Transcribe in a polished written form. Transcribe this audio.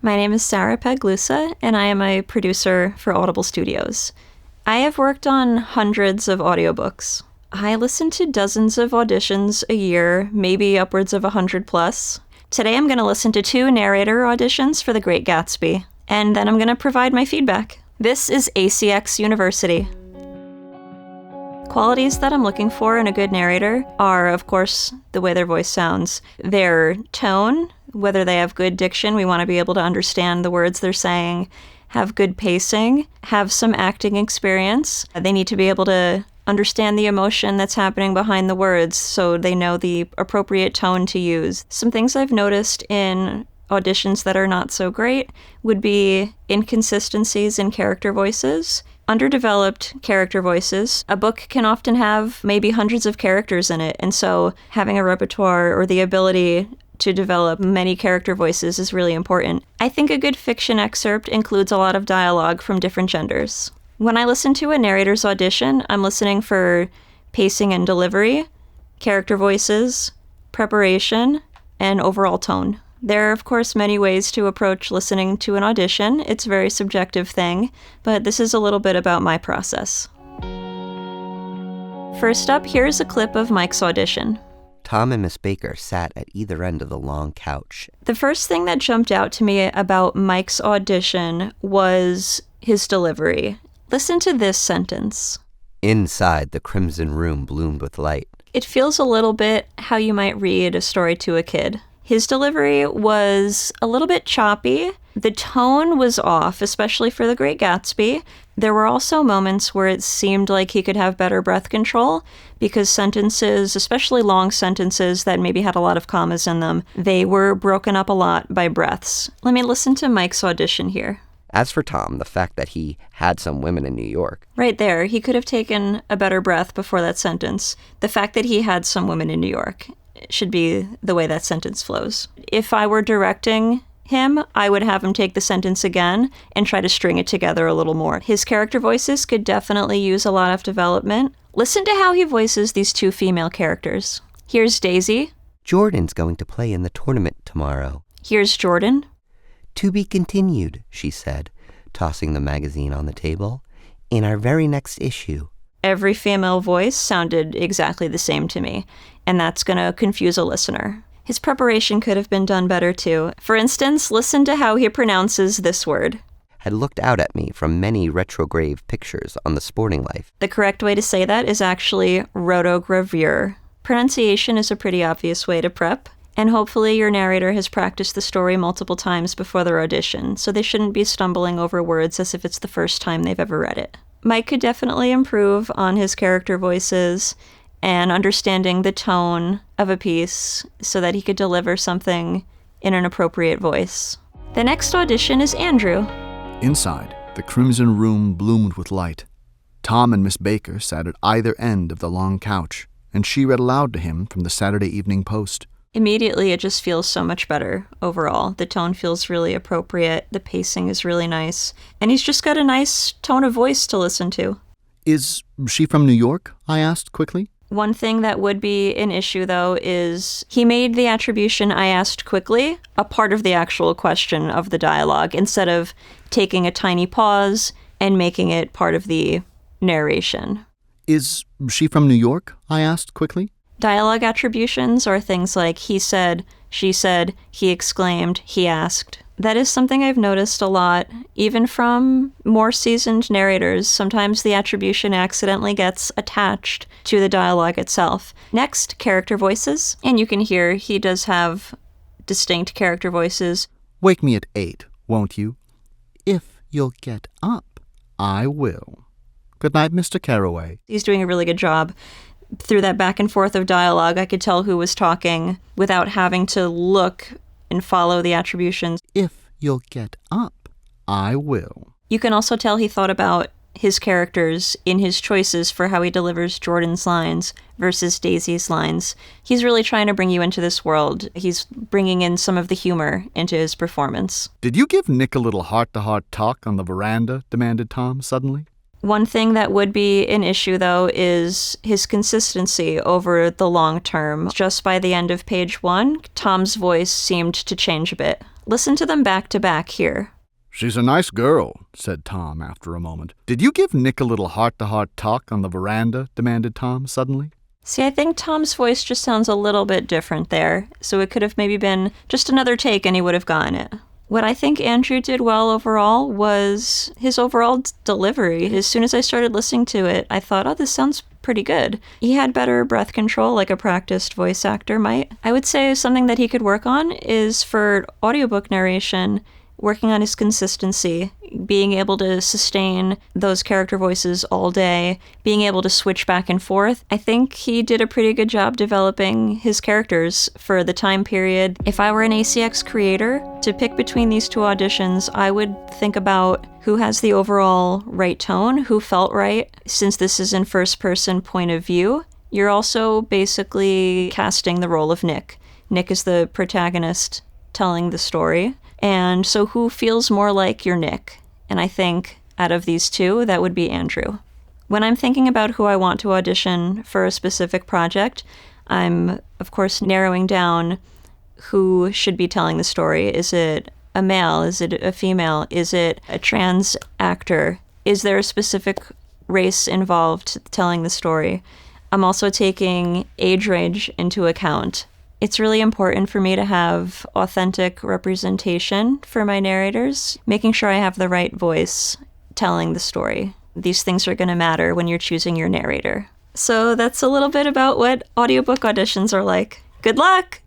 My name is Sara Pagluica, and I am a producer for Audible Studios. I have worked on hundreds of audiobooks. I listen to dozens of auditions a year, maybe upwards of 100 plus. Today I'm going to listen to 2 narrator auditions for The Great Gatsby, and then I'm going to provide my feedback. This is ACX University. Qualities that I'm looking for in a good narrator are, of course, the way their voice sounds, their tone, whether they have good diction, we want to be able to understand the words they're saying, have good pacing, have some acting experience. They need to be able to understand the emotion that's happening behind the words so they know the appropriate tone to use. Some things I've noticed in auditions that are not so great would be inconsistencies in character voices. Underdeveloped character voices. A book can often have maybe hundreds of characters in it, and so having a repertoire or the ability to develop many character voices is really important. I think a good fiction excerpt includes a lot of dialogue from different genders. When I listen to a narrator's audition, I'm listening for pacing and delivery, character voices, preparation, and overall tone. There are, of course, many ways to approach listening to an audition. It's a very subjective thing, but this is a little bit about my process. First up, here's a clip of Mike's audition. Tom and Miss Baker sat at either end of the long couch. The first thing that jumped out to me about Mike's audition was his delivery. Listen to this sentence. Inside, the crimson room bloomed with light. It feels a little bit how you might read a story to a kid. His delivery was a little bit choppy. The tone was off, especially for The Great Gatsby. There were also moments where it seemed like he could have better breath control because sentences, especially long sentences that maybe had a lot of commas in them, they were broken up a lot by breaths. Let me listen to Mike's audition here. As for Tom, the fact that he had some women in New York. Right there, he could have taken a better breath before that sentence. The fact that he had some women in New York should be the way that sentence flows. If I were directing him, I would have him take the sentence again and try to string it together a little more. His character voices could definitely use a lot of development. Listen to how he voices these 2 female characters. Here's Daisy. Jordan's going to play in the tournament tomorrow. Here's Jordan. To be continued, she said, tossing the magazine on the table. In our very next issue. Every female voice sounded exactly the same to me, and that's going to confuse a listener. His preparation could have been done better too. For instance, listen to how he pronounces this word. Had looked out at me from many retrograde pictures on the Sporting Life. The correct way to say that is actually rotogravure. Pronunciation is a pretty obvious way to prep, and hopefully your narrator has practiced the story multiple times before their audition, so they shouldn't be stumbling over words as if it's the first time they've ever read it. Mike could definitely improve on his character voices and understanding the tone of a piece so that he could deliver something in an appropriate voice. The next audition is Andrew. Inside, the crimson room bloomed with light. Tom and Miss Baker sat at either end of the long couch, and she read aloud to him from the Saturday Evening Post. Immediately, it just feels so much better overall. The tone feels really appropriate. The pacing is really nice. And he's just got a nice tone of voice to listen to. Is she from New York? I asked quickly. One thing that would be an issue, though, is he made the attribution "I asked quickly" a part of the actual question of the dialogue instead of taking a tiny pause and making it part of the narration. Is she from New York? I asked quickly. Dialogue attributions are things like he said, she said, he exclaimed, he asked. That is something I've noticed a lot, even from more seasoned narrators. Sometimes the attribution accidentally gets attached to the dialogue itself. Next, character voices. And you can hear he does have distinct character voices. Wake me at 8, won't you? If you'll get up, I will. Good night, Mr. Carraway. He's doing a really good job. Through that back and forth of dialogue, I could tell who was talking without having to look and follow the attributions. If you'll get up, I will. You can also tell he thought about his characters in his choices for how he delivers Jordan's lines versus Daisy's lines. He's really trying to bring you into this world. He's bringing in some of the humor into his performance. Did you give Nick a little heart-to-heart talk on the veranda? Demanded Tom suddenly. One thing that would be an issue, though, is his consistency over the long term. Just by the end of page 1, Tom's voice seemed to change a bit. Listen to them back to back here. "She's a nice girl," said Tom after a moment. "Did you give Nick a little heart-to-heart talk on the veranda?" demanded Tom suddenly. See, I think Tom's voice just sounds a little bit different there, so it could have maybe been just another take and he would have gotten it. What I think Andrew did well overall was his overall delivery. As soon as I started listening to it, I thought, oh, this sounds pretty good. He had better breath control like a practiced voice actor might. I would say something that he could work on is for audiobook narration, working on his consistency, being able to sustain those character voices all day, being able to switch back and forth. I think he did a pretty good job developing his characters for the time period. If I were an ACX creator, to pick between these two auditions, I would think about who has the overall right tone, who felt right. Since this is in first-person point of view, you're also basically casting the role of Nick. Nick is the protagonist telling the story. And so who feels more like your Nick? And I think out of these two, that would be Andrew. When I'm thinking about who I want to audition for a specific project, I'm, of course, narrowing down who should be telling the story. Is it a male? Is it a female? Is it a trans actor? Is there a specific race involved telling the story? I'm also taking age range into account. It's really important for me to have authentic representation for my narrators, making sure I have the right voice telling the story. These things are going to matter when you're choosing your narrator. So that's a little bit about what audiobook auditions are like. Good luck!